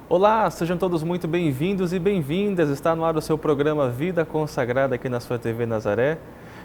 Olá, sejam todos muito bem-vindos e bem-vindas. Está no ar o seu programa Vida Consagrada aqui na sua TV Nazaré.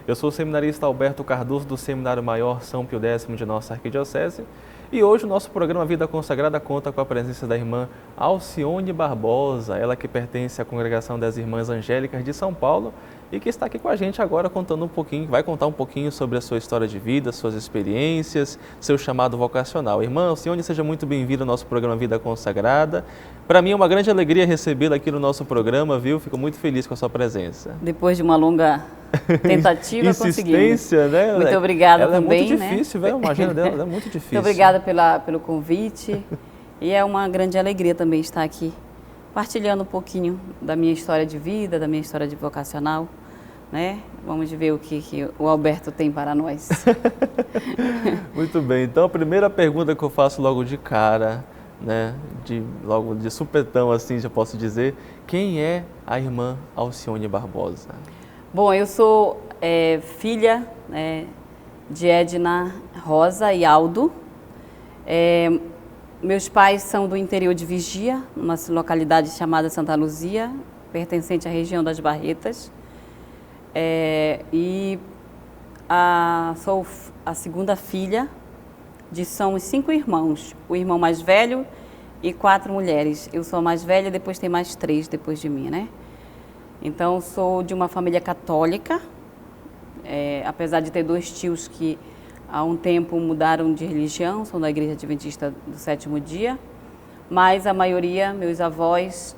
Eu sou o seminarista Alberto Cardoso do Seminário Maior São Pio X de nossa Arquidiocese. E hoje o nosso programa Vida Consagrada conta com a presença da irmã Alcione Barbosa, ela que pertence à Congregação das Irmãs Angélicas de São Paulo e que está aqui com a gente agora contando um pouquinho, vai contar um pouquinho sobre a sua história de vida, suas experiências, seu chamado vocacional. Irmã Alcione, seja muito bem-vinda ao nosso programa Vida Consagrada. Para mim é uma grande alegria recebê-la aqui no nosso programa, viu? Fico muito feliz com a sua presença. Depois de uma longa tentativa, insistência, né? Muito obrigada ela também. É muito difícil, né? A agenda dela é muito difícil. Muito obrigada pelo convite. E é uma grande alegria também estar aqui, partilhando um pouquinho da minha história de vida, da minha história de vocacional, né? Vamos ver o que o Alberto tem para nós. Muito bem. Então, a primeira pergunta que eu faço logo de cara, né? Logo de supetão, assim, já posso dizer, quem é a irmã Alcione Barbosa? Bom, eu sou filha de Edna Rosa e Aldo. Meus pais são do interior de Vigia, uma localidade chamada Santa Luzia, pertencente à região das Barretas. Sou a segunda filha são os 5 irmãos, o irmão mais velho e 4 mulheres. Eu sou a mais velha, depois tem mais 3 depois de mim, né? Então, sou de uma família católica, apesar de ter 2 tios que há um tempo mudaram de religião, são da Igreja Adventista do Sétimo Dia, mas a maioria, meus avós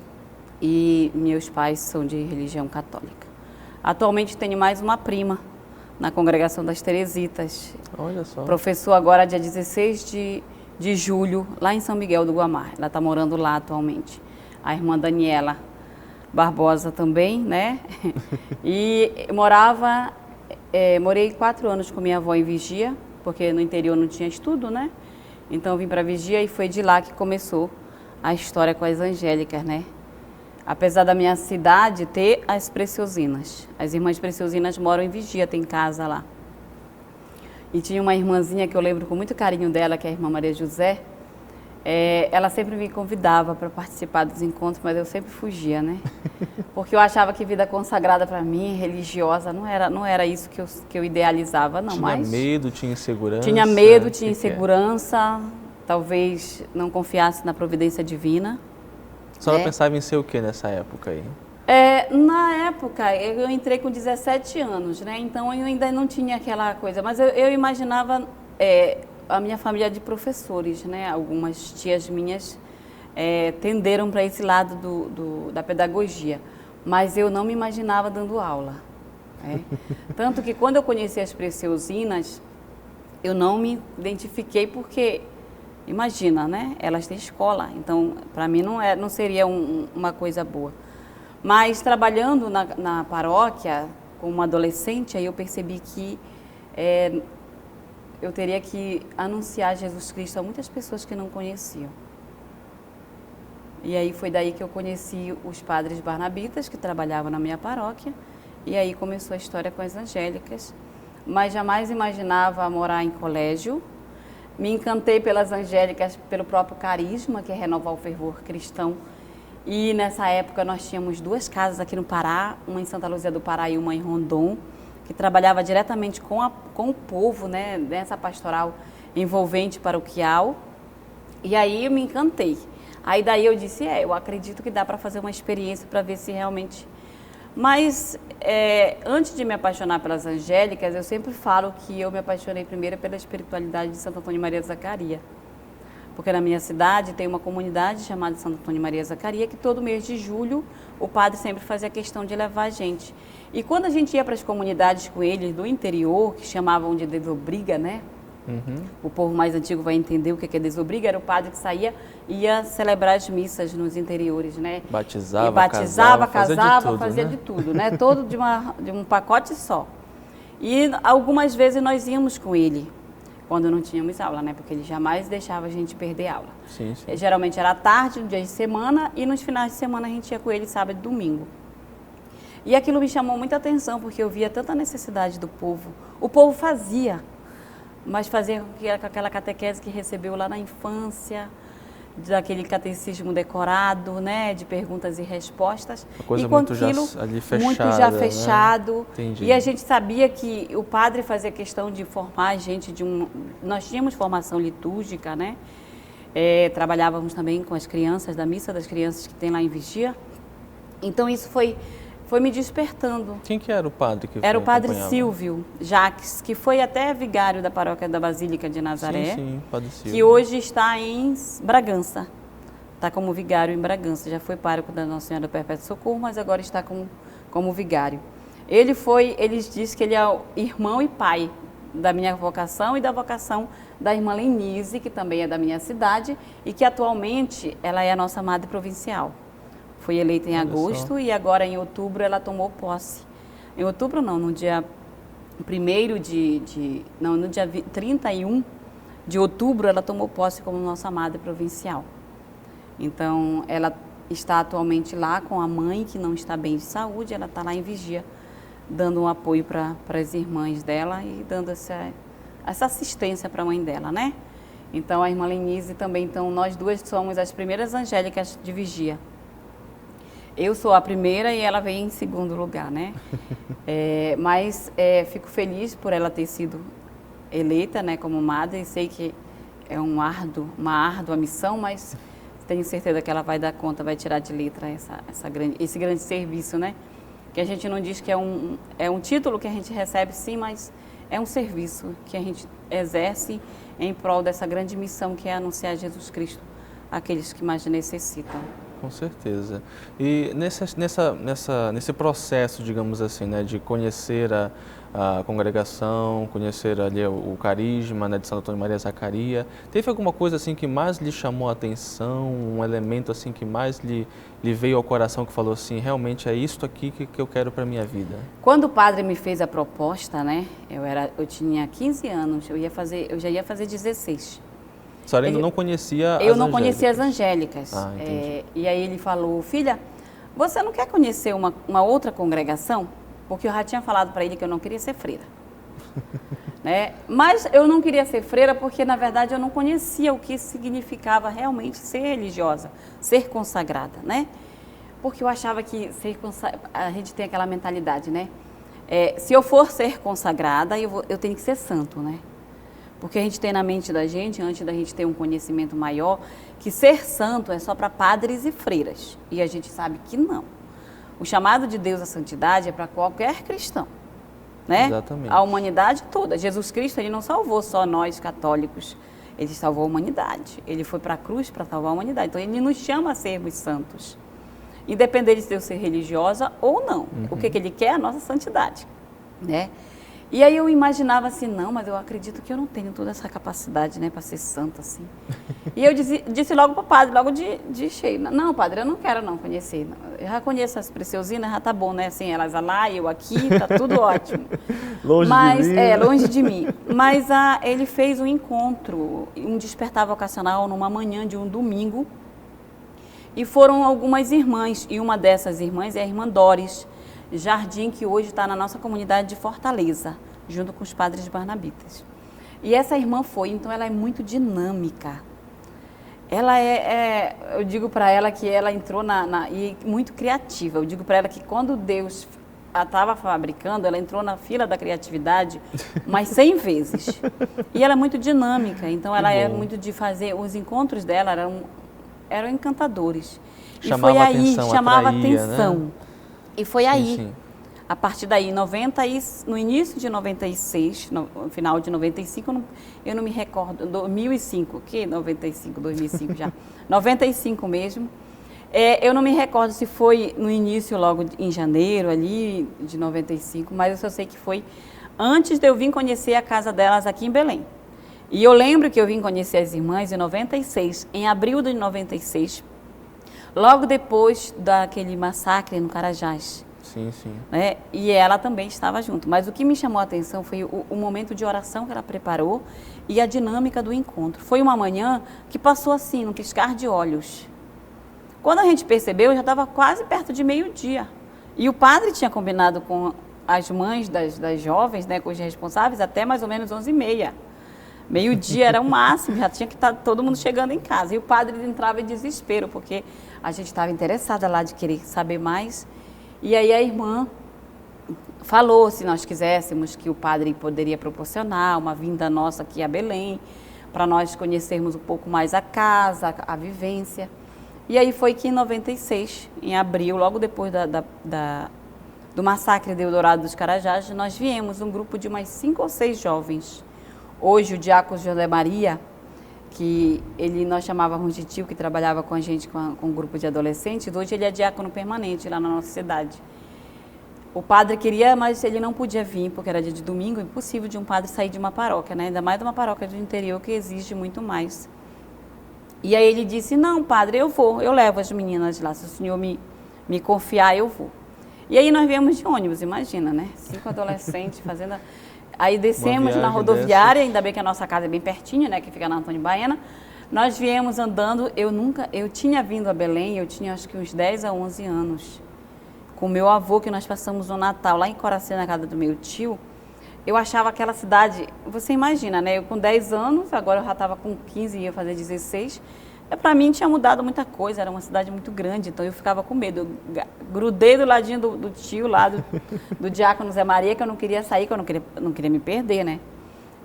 e meus pais são de religião católica. Atualmente tenho mais uma prima na Congregação das Teresitas. Olha só. Professor agora dia 16 de julho, lá em São Miguel do Guamar. Ela está morando lá atualmente. A irmã Daniela Barbosa também, né? E morei 4 anos com minha avó em Vigia, porque no interior não tinha estudo, né? Então vim para Vigia e foi de lá que começou a história com as angélicas, né? Apesar da minha cidade ter as Preciosinas. As irmãs Preciosinas moram em Vigia, tem casa lá. E tinha uma irmãzinha que eu lembro com muito carinho dela, que é a irmã Maria José. Ela sempre me convidava para participar dos encontros, mas eu sempre fugia, né? Porque eu achava que vida consagrada para mim, religiosa, não era isso que eu idealizava, não. Tinha medo, tinha insegurança? Tinha medo, tinha insegurança, talvez não confiasse na providência divina. A senhora pensava em ser o que nessa época aí? Na época, eu entrei com 17 anos, né? Então eu ainda não tinha aquela coisa, mas eu imaginava a minha família de professores, né? Algumas tias minhas tenderam para esse lado da pedagogia, mas eu não me imaginava dando aula. Né? Tanto que quando eu conheci as Preciosinas, eu não me identifiquei porque, imagina, né? Elas têm escola, então para mim não seria uma coisa boa. Mas trabalhando na paróquia como adolescente, aí eu percebi que eu teria que anunciar Jesus Cristo a muitas pessoas que não conheciam. E aí foi daí que eu conheci os padres barnabitas que trabalhavam na minha paróquia, e aí começou a história com as angélicas, mas jamais imaginava morar em colégio. Me encantei pelas angélicas, pelo próprio carisma, que é renovar o fervor cristão. E nessa época nós tínhamos 2 casas aqui no Pará, uma em Santa Luzia do Pará e uma em Rondon, que trabalhava diretamente com o povo, né, nessa pastoral envolvente paroquial. E aí eu me encantei. Aí daí eu disse, eu acredito que dá para fazer uma experiência para ver se realmente... Mas antes de me apaixonar pelas angélicas, eu sempre falo que eu me apaixonei primeiro pela espiritualidade de Santo Antônio Maria Zacaria. Porque na minha cidade tem uma comunidade chamada Santo Antônio Maria Zacaria, que todo mês de julho o padre sempre fazia questão de levar a gente. E quando a gente ia para as comunidades com eles do interior, que chamavam de desobriga, né? Uhum. O povo mais antigo vai entender o que é desobriga, era o padre que saía e ia celebrar as missas nos interiores, né? Batizava, casava, fazia de tudo, né? Todo de um pacote só. E algumas vezes nós íamos com ele, quando não tínhamos aula, né? Porque ele jamais deixava a gente perder aula. Sim, sim. Geralmente era à tarde, no dia de semana, e nos finais de semana a gente ia com ele sábado e domingo. E aquilo me chamou muita atenção, porque eu via tanta necessidade do povo. O povo fazia, mas fazia com aquela catequese que recebeu lá na infância, daquele catecismo decorado, né, de perguntas e respostas. Uma coisa e com muito aquilo, já ali fechada, muito já né? fechado. Entendi. E a gente sabia que o padre fazia questão de formar a gente nós tínhamos formação litúrgica, né? Trabalhávamos também com as crianças, da missa das crianças que tem lá em Vigia. Então isso foi me despertando. Quem que era o padre que Era o padre acompanhava? Silvio Jacques, que foi até vigário da paróquia da Basílica de Nazaré, Sim, padre Silvio. que hoje está em Bragança. Está como vigário em Bragança. Já foi pároco da Nossa Senhora do Perpétuo Socorro, mas agora está como vigário. Ele disse que ele é o irmão e pai da minha vocação e da vocação da irmã Lenise, que também é da minha cidade e que atualmente ela é a nossa madre provincial. Foi eleita em agosto e agora em outubro ela tomou posse. Em outubro não, no dia 31 de outubro ela tomou posse como nossa madre provincial. Então ela está atualmente lá com a mãe que não está bem de saúde, ela está lá em Vigia, dando um apoio para as irmãs dela e dando essa assistência para a mãe dela, né? Então a irmã Lenise também, então nós duas somos as primeiras angélicas de Vigia. Eu sou a primeira e ela vem em segundo lugar, né? Mas fico feliz por ela ter sido eleita, né, como madre, e sei que é uma árdua missão, mas tenho certeza que ela vai dar conta, vai tirar de letra esse grande serviço, né? Que a gente não diz que é um título que a gente recebe, sim, mas é um serviço que a gente exerce em prol dessa grande missão que é anunciar Jesus Cristo àqueles que mais necessitam. Com certeza. E nesse processo, digamos assim, né, de conhecer a congregação, conhecer ali o carisma, né, de Santo Antônio Maria Zacaria, teve alguma coisa assim que mais lhe chamou a atenção, um elemento assim que mais lhe veio ao coração, que falou assim, realmente é isto aqui que eu quero para a minha vida? Quando o padre me fez a proposta, né, eu tinha 15 anos, eu já ia fazer 16. A senhora ainda não conhecia as Eu não conhecia as angélicas. Entendi. E aí ele falou, filha, você não quer conhecer uma outra congregação? Porque eu já tinha falado para ele que eu não queria ser freira. Né? Mas eu não queria ser freira porque, na verdade, eu não conhecia o que significava realmente ser religiosa, ser consagrada, né? Porque eu achava que a gente tem aquela mentalidade, né? Se eu for ser consagrada, eu tenho que ser santo, né? Porque a gente tem na mente da gente, antes da gente ter um conhecimento maior, que ser santo é só para padres e freiras. E a gente sabe que não. O chamado de Deus à santidade é para qualquer cristão, né? Exatamente. A humanidade toda. Jesus Cristo, ele não salvou só nós católicos, ele salvou a humanidade. Ele foi para a cruz para salvar a humanidade. Então, ele nos chama a sermos santos. Independente de eu ser religiosa ou não. O que ele quer é a nossa santidade, né? E aí eu imaginava assim, não, mas eu acredito que eu não tenho toda essa capacidade, né, para ser santa assim. E eu disse logo para o padre, logo de cheio, não, padre, eu não quero não conhecer. Eu já conheço as preciosinas, já tá bom, né, assim, elas lá, eu aqui, tá tudo ótimo. Longe de mim. Longe de mim. Mas ele fez um encontro, um despertar vocacional numa manhã de um domingo. E foram algumas irmãs, e uma dessas irmãs é a irmã Doris Jardim, que hoje está na nossa comunidade de Fortaleza, junto com os padres barnabitas. E essa irmã então ela é muito dinâmica. Ela eu digo para ela que ela entrou e muito criativa. Eu digo para ela que quando Deus a estava fabricando, ela entrou na fila da criatividade umas 100 vezes. E ela é muito dinâmica, então ela é muito de fazer, os encontros dela eram encantadores. Chamava e foi aí, atenção, chamava atraía, atenção. né? E foi aí, sim. A partir daí, no início de 96, no final de 95, eu não me recordo, 2005, que 95, 2005 já, 95 mesmo. Eu não me recordo se foi no início, logo em janeiro ali, de 95, mas eu só sei que foi antes de eu vir conhecer a casa delas aqui em Belém. E eu lembro que eu vim conhecer as irmãs em 96, em abril de 96, logo depois daquele massacre no Carajás. Sim, sim. Né? E ela também estava junto. Mas o que me chamou a atenção foi o momento de oração que ela preparou e a dinâmica do encontro. Foi uma manhã que passou assim, num piscar de olhos. Quando a gente percebeu, já estava quase perto de meio-dia. E o padre tinha combinado com as mães das jovens, né, com os responsáveis, até mais ou menos 11h30. Meio-dia era o máximo, já tinha que estar todo mundo chegando em casa. E o padre entrava em desespero, porque a gente estava interessada lá de querer saber mais. E aí a irmã falou se nós quiséssemos que o padre poderia proporcionar uma vinda nossa aqui a Belém, para nós conhecermos um pouco mais a casa, a vivência. E aí foi que em 96, em abril, logo depois do massacre de Eldorado dos Carajás, nós viemos um grupo de umas 5 ou 6 jovens. Hoje o diácono José Maria, que nós chamávamos de tio, que trabalhava com a gente com um grupo de adolescentes, hoje ele é diácono permanente lá na nossa cidade. O padre queria, mas ele não podia vir, porque era dia de domingo, impossível de um padre sair de uma paróquia, né? Ainda mais de uma paróquia do interior que exige muito mais. E aí ele disse, não, padre, eu levo as meninas lá, se o senhor me confiar, eu vou. E aí nós viemos de ônibus, imagina, né? 5 adolescentes fazendo... Aí descemos na rodoviária, ainda bem que a nossa casa é bem pertinho, né? Que fica na Antônio Baena. Nós viemos andando, eu tinha vindo a Belém, eu tinha acho que uns 10 a 11 anos. Com o meu avô, que nós passamos o Natal lá em Coracê, na casa do meu tio. Eu achava aquela cidade, você imagina, né? Eu com 10 anos, agora eu já estava com 15 e ia fazer 16. Para mim tinha mudado muita coisa, era uma cidade muito grande, então eu ficava com medo. Eu grudei do ladinho do tio lá, do diácono Zé Maria, que eu não queria sair, que eu não queria me perder, né?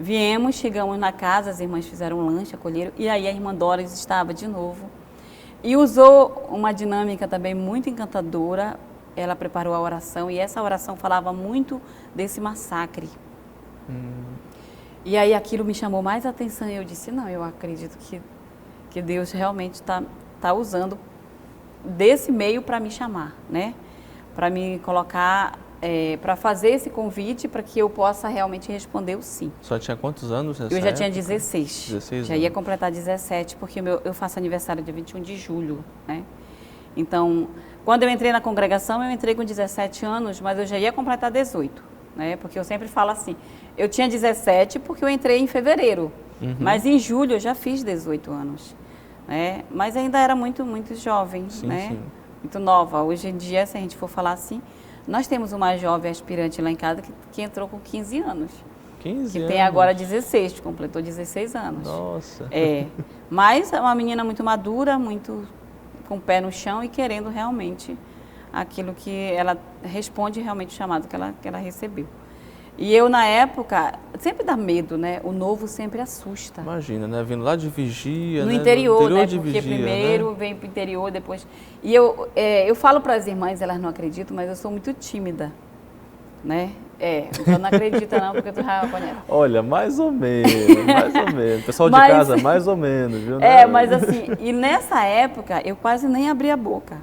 Viemos, chegamos na casa, as irmãs fizeram um lanche, acolheram, e aí a irmã Doris estava de novo. E usou uma dinâmica também muito encantadora, ela preparou a oração, e essa oração falava muito desse massacre. E aí aquilo me chamou mais atenção, e eu disse, não, eu acredito que Deus realmente está usando desse meio para me chamar, né? Para me colocar, para fazer esse convite para que eu possa realmente responder o sim. Só tinha quantos anos nessa Eu já época? tinha 16. 16 já anos. ia completar 17, porque eu faço aniversário dia 21 de julho, né? Então, quando eu entrei na congregação, eu entrei com 17 anos, mas eu já ia completar 18, né? Porque eu sempre falo assim, eu tinha 17 porque eu entrei em fevereiro, mas em julho eu já fiz 18 anos. Né? Mas ainda era muito, muito jovem, sim, né? Sim. Muito nova. Hoje em dia, se a gente for falar assim, nós temos uma jovem aspirante lá em casa que entrou com 15 anos. 15 que anos? Tem agora 16, completou 16 anos. Nossa! Mas é uma menina muito madura, muito com o pé no chão e querendo realmente aquilo que ela responde realmente o chamado que ela recebeu. E eu, na época, sempre dá medo, né? O novo sempre assusta. Imagina, né? Vindo lá de Vigia, no né? interior, né? De Porque Vigia, primeiro né? vem para o interior, depois... E eu falo para as irmãs, elas não acreditam, mas eu sou muito tímida, né? Então não acredita não, porque tu já conhece. Olha, mais ou menos. Pessoal de casa, mais ou menos, viu? Mas assim, e nessa época, eu quase nem abri a boca.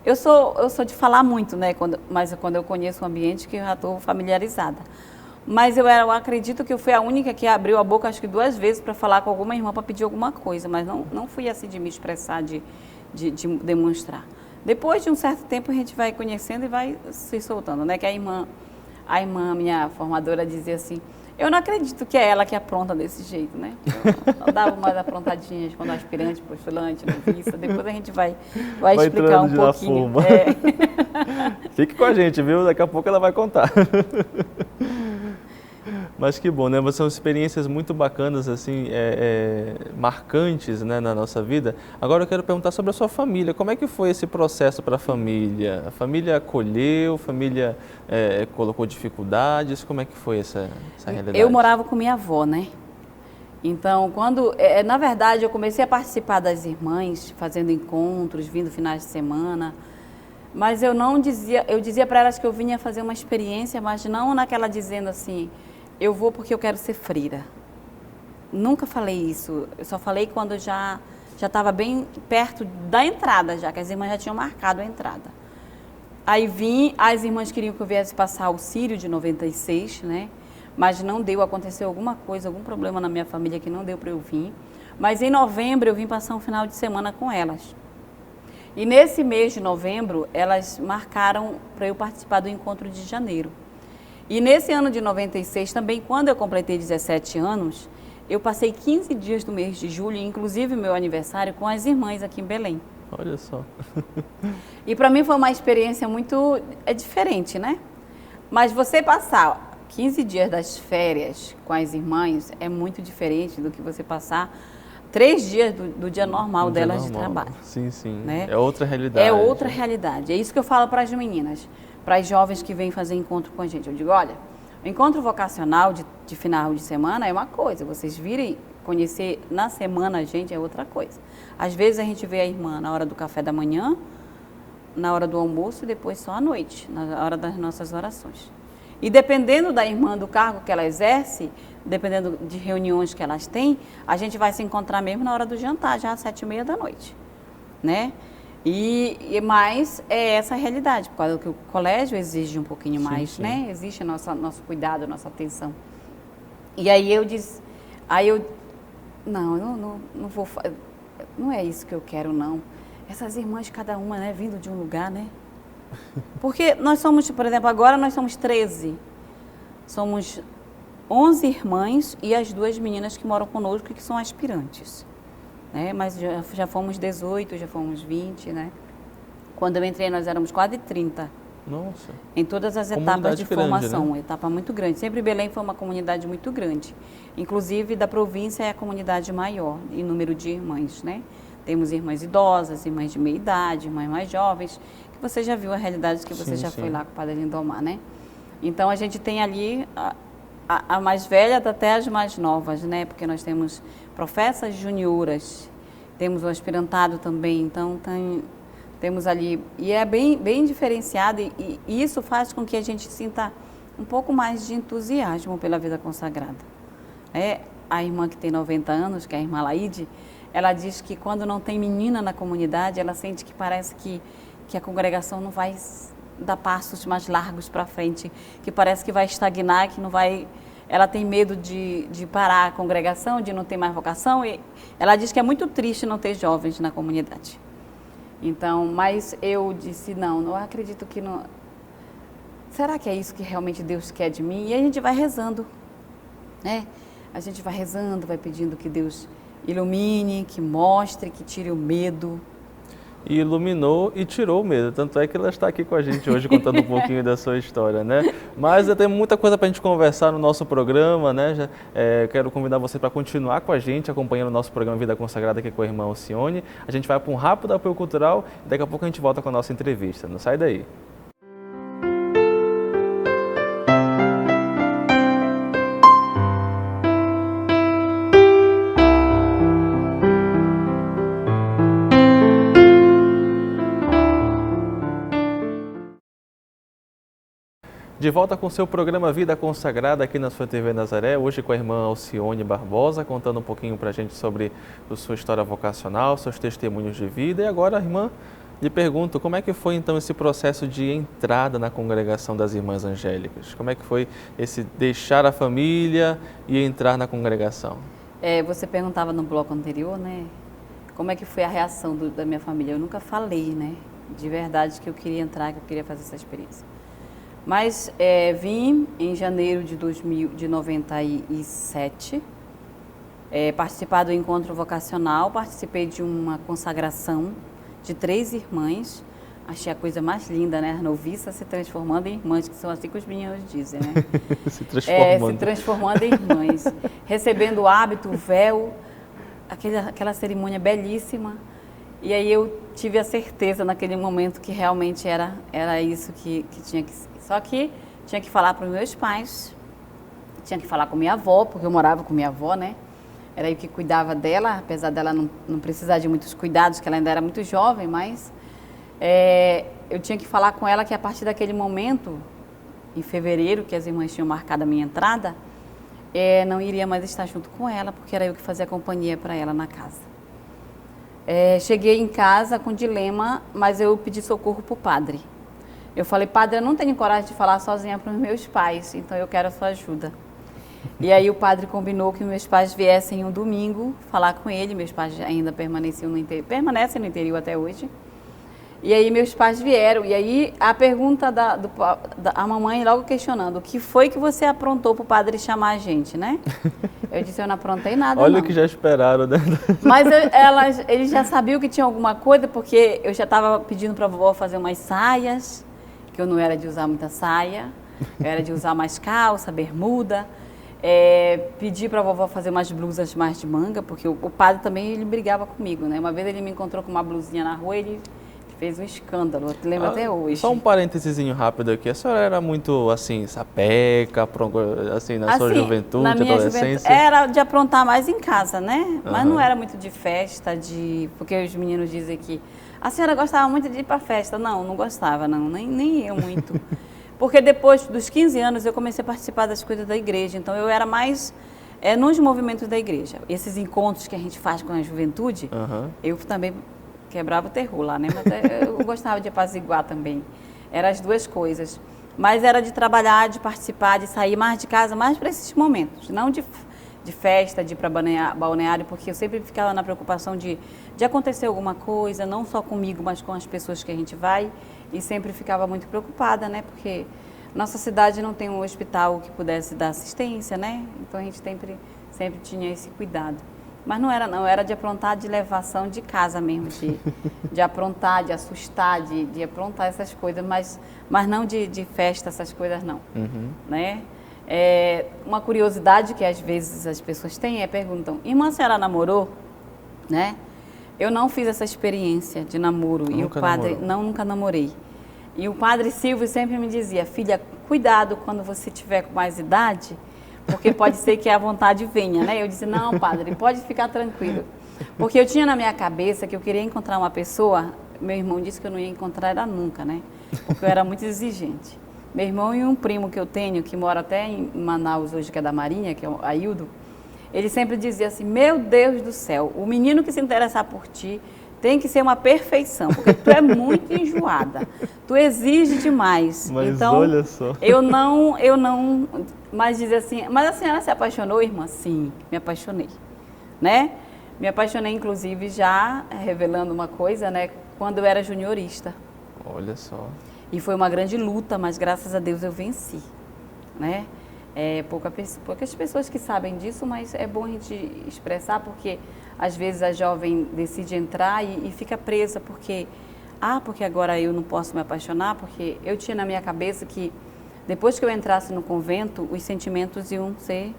Eu sou de falar muito, né? Mas quando eu conheço o ambiente, que eu já estou familiarizada. Mas eu acredito que eu fui a única que abriu a boca, acho que 2 vezes, para falar com alguma irmã, para pedir alguma coisa. Mas não fui assim de me expressar, de demonstrar. Depois de um certo tempo, a gente vai conhecendo e vai se soltando, né? Que a irmã, minha formadora, dizia assim, eu não acredito que é ela que apronta desse jeito, né? Eu dava umas aprontadinhas quando aspirante, postulante, noviça. Depois a gente vai explicar um pouquinho. Fique com a gente, viu? Daqui a pouco ela vai contar. Mas que bom, né? São experiências muito bacanas, assim, marcantes, né, na nossa vida. Agora eu quero perguntar sobre a sua família. Como é que foi esse processo para a família? A família acolheu, a família colocou dificuldades? Como é que foi essa realidade? Eu morava com minha avó, né? Então, na verdade, eu comecei a participar das irmãs, fazendo encontros, vindo finais de semana. Mas eu dizia para elas que eu vinha fazer uma experiência, mas não naquela dizendo assim, eu vou porque eu quero ser freira. Nunca falei isso, eu só falei quando já estava bem perto da entrada já, que as irmãs já tinham marcado a entrada. Aí vim, as irmãs queriam que eu viesse passar o Sírio de 96, né? Mas não deu, aconteceu alguma coisa, algum problema na minha família que não deu para eu vir. Mas em novembro eu vim passar um final de semana com elas. E nesse mês de novembro, elas marcaram para eu participar do encontro de janeiro. E nesse ano de 96, também, quando eu completei 17 anos, eu passei 15 dias do mês de julho, inclusive meu aniversário, com as irmãs aqui em Belém. Olha só. E para mim foi uma experiência muito diferente, né? Mas você passar 15 dias das férias com as irmãs é muito diferente do que você passar 3 dias do dia normal delas de trabalho. Sim, sim. Né? É outra realidade. É outra realidade. É isso que eu falo para as meninas, para as jovens que vêm fazer encontro com a gente. Eu digo, olha, o encontro vocacional de final de semana é uma coisa, vocês virem conhecer na semana a gente é outra coisa. Às vezes a gente vê a irmã na hora do café da manhã, na hora do almoço e depois só à noite, na hora das nossas orações. E dependendo da irmã, do cargo que ela exerce, dependendo de reuniões que elas têm, a gente vai se encontrar mesmo na hora do jantar, já às 7h30 da noite, né? Mas é essa a realidade, por causa que o colégio exige um pouquinho mais, sim. Né? Exige nosso cuidado, nossa atenção. E aí eu disse, não vou, não é isso que eu quero, não. Essas irmãs, cada uma, né, vindo de um lugar, né? Porque nós somos, por exemplo, agora nós somos 13. Somos 11 irmãs e as 2 meninas que moram conosco, que são aspirantes. Né? Mas já fomos 18, já fomos 20, né? Quando eu entrei, nós éramos quase 30. Nossa. Em todas as etapas de formação, grande, né? Etapa muito grande. Sempre Belém foi uma comunidade muito grande. Inclusive, da província é a comunidade maior em número de irmãs, né? Temos irmãs idosas, irmãs de meia idade, irmãs mais jovens, que você já viu a realidade que você já foi lá com o Padre Lindomar, né? Então, a gente tem ali a mais velha até as mais novas, né? Porque nós temos professas junioras, temos o aspirantado também, então temos ali, e é bem diferenciado, e isso faz com que a gente sinta um pouco mais de entusiasmo pela vida consagrada. A irmã que tem 90 anos, que é a irmã Laide, ela diz que quando não tem menina na comunidade, ela sente que parece que a congregação não vai dar passos mais largos para frente, que parece que vai estagnar, que não vai... Ela tem medo de parar a congregação, de não ter mais vocação, e ela diz que é muito triste não ter jovens na comunidade. Então, mas eu disse, não acredito que não... Será que é isso que realmente Deus quer de mim? E a gente vai rezando, né? A gente vai rezando, vai pedindo que Deus ilumine, que mostre, que tire o medo. E iluminou e tirou o medo, tanto é que ela está aqui com a gente hoje contando um pouquinho da sua história, né? Mas tem muita coisa para a gente conversar no nosso programa, né? Quero convidar você para continuar com a gente, acompanhando o nosso programa Vida Consagrada aqui com a irmã Alcione. A gente vai para um rápido apoio cultural e daqui a pouco a gente volta com a nossa entrevista. Não sai daí. De volta com o seu programa Vida Consagrada aqui na sua TV Nazaré, hoje com a irmã Alcione Barbosa, contando um pouquinho para a gente sobre a sua história vocacional, seus testemunhos de vida. E agora, irmã, lhe pergunto, como é que foi então esse processo de entrada na congregação das Irmãs Angélicas? Como é que foi esse deixar a família e entrar na congregação? Você perguntava no bloco anterior, né? Como é que foi a reação da minha família? Eu nunca falei, né? De verdade que eu queria entrar, que eu queria fazer essa experiência. Mas vim em janeiro de 97, participar do encontro vocacional, participei de uma consagração de 3 irmãs, achei a coisa mais linda, né? As noviças se transformando em irmãs, que são assim que os meninos dizem, né? Se transformando em irmãs, recebendo o hábito, o véu, aquela cerimônia belíssima. E aí eu tive a certeza naquele momento que realmente era isso que tinha que ser. Só que tinha que falar para os meus pais, tinha que falar com minha avó, porque eu morava com minha avó, né? Era eu que cuidava dela, apesar dela não precisar de muitos cuidados, que ela ainda era muito jovem, mas eu tinha que falar com ela que a partir daquele momento, em fevereiro, que as irmãs tinham marcado a minha entrada, não iria mais estar junto com ela, porque era eu que fazia companhia para ela na casa. Cheguei em casa com dilema, mas eu pedi socorro para o padre. Eu falei, padre, eu não tenho coragem de falar sozinha para os meus pais, então eu quero a sua ajuda. E aí o padre combinou que meus pais viessem um domingo falar com ele, meus pais ainda permanecem no interior até hoje. E aí meus pais vieram, e aí a pergunta a mamãe logo questionando, o que foi que você aprontou para o padre chamar a gente, né? Eu disse, eu não aprontei nada, Olha não. o que já esperaram, né? Mas eles já sabiam que tinha alguma coisa, porque eu já estava pedindo para a vovó fazer umas saias, que eu não era de usar muita saia. Eu era de usar mais calça, bermuda, pedir para a vovó fazer umas blusas mais de manga, porque o padre também ele brigava comigo, né? Uma vez ele me encontrou com uma blusinha na rua, ele fez um escândalo, eu lembro até hoje. Só um parênteses rápido aqui, a senhora era muito, assim, sapeca, assim, na sua juventude, na minha adolescência? Era de aprontar mais em casa, né? Mas não era muito de festa, porque os meninos dizem que a senhora gostava muito de ir para festa. Não gostava, não, nem eu muito. Porque depois dos 15 anos eu comecei a participar das coisas da igreja, então eu era mais nos movimentos da igreja. Esses encontros que a gente faz com a juventude, eu também quebrava o terror lá, né? Mas eu gostava de apaziguar também. Eram as duas coisas. Mas era de trabalhar, de participar, de sair mais de casa, mais para esses momentos. Não de festa, de ir para balneário, porque eu sempre ficava na preocupação de acontecer alguma coisa, não só comigo, mas com as pessoas que a gente vai. E sempre ficava muito preocupada, né? Porque nossa cidade não tem um hospital que pudesse dar assistência, né? Então a gente sempre tinha esse cuidado. Mas não era de aprontar, de levação de casa mesmo, de aprontar, de assustar, de aprontar essas coisas, mas não de festa, essas coisas não, né? Uma curiosidade que às vezes as pessoas têm perguntam, irmã, a senhora namorou? Né? Eu não fiz essa experiência de namoro e o padre, nunca namorei. E o padre Silvio sempre me dizia, filha, cuidado quando você tiver com mais idade, porque pode ser que a vontade venha, né? Eu disse, não, padre, pode ficar tranquilo. Porque eu tinha na minha cabeça que eu queria encontrar uma pessoa, meu irmão disse que eu não ia encontrar ela nunca, né? Porque eu era muito exigente. Meu irmão e um primo que eu tenho, que mora até em Manaus hoje, que é da Marinha, que é o Aildo, ele sempre dizia assim, meu Deus do céu, o menino que se interessar por ti tem que ser uma perfeição, porque tu é muito enjoada, tu exige demais. Mas então, olha só. Eu não, mas dizia assim, mas a senhora se apaixonou, irmã? Sim, me apaixonei, né? Me apaixonei, inclusive, já revelando uma coisa, né? Quando eu era juniorista. Olha só. E foi uma grande luta, mas graças a Deus eu venci, né? Poucas pessoas que sabem disso, mas é bom a gente expressar, porque às vezes a jovem decide entrar e fica presa, porque agora eu não posso me apaixonar, porque eu tinha na minha cabeça que depois que eu entrasse no convento, os sentimentos iam ser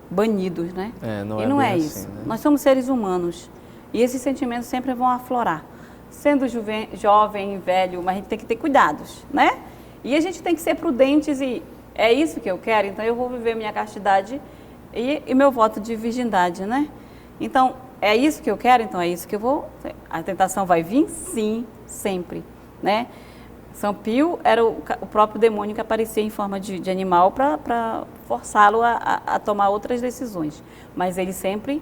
banidos, né? E não é isso. Assim, né? Nós somos seres humanos e esses sentimentos sempre vão aflorar. Sendo jovem, velho, mas a gente tem que ter cuidados, né? E a gente tem que ser prudentes e é isso que eu quero, então eu vou viver minha castidade e meu voto de virgindade, né? Então, é isso que eu quero, então é isso que eu vou... A tentação vai vir? Sim, sempre, né? São Pio era o próprio demônio que aparecia em forma de animal para forçá-lo a tomar outras decisões. Mas ele sempre,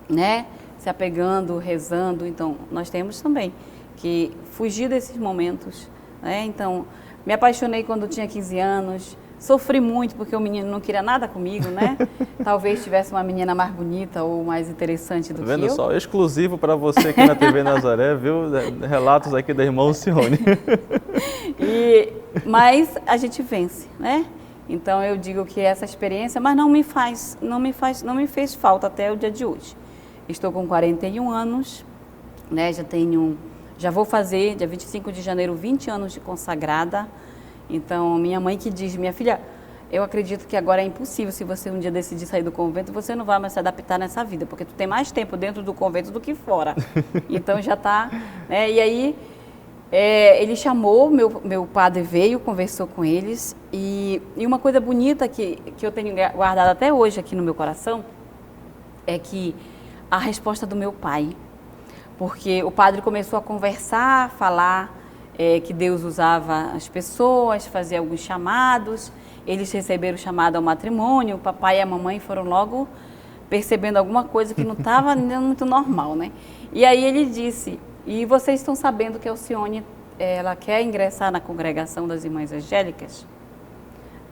né, se apegando, rezando. Então, nós temos também que fugir desses momentos, né? Então, me apaixonei quando tinha 15 anos, sofri muito porque o menino não queria nada comigo, né? Talvez tivesse uma menina mais bonita ou mais interessante do que eu. Vendo só, exclusivo para você aqui na TV Nazaré, viu? Relatos aqui da irmã Alcione. Mas a gente vence, né? Então eu digo que essa experiência, mas não me fez falta até o dia de hoje. Estou com 41 anos, né? Já vou fazer, dia 25 de janeiro, 20 anos de consagrada. Então, minha mãe que diz, minha filha, eu acredito que agora é impossível, se você um dia decidir sair do convento, você não vai mais se adaptar nessa vida, porque tu tem mais tempo dentro do convento do que fora. Então, já está... Né? E aí, ele chamou, meu padre veio, conversou com eles, e uma coisa bonita que eu tenho guardado até hoje aqui no meu coração, é que a resposta do meu pai, porque o padre começou a conversar, falar... que Deus usava as pessoas, fazia alguns chamados, eles receberam o chamado ao matrimônio, o papai e a mamãe foram logo percebendo alguma coisa que não estava muito normal, né? E aí ele disse, e vocês estão sabendo que a Alcione, ela quer ingressar na congregação das Irmãs Angélicas?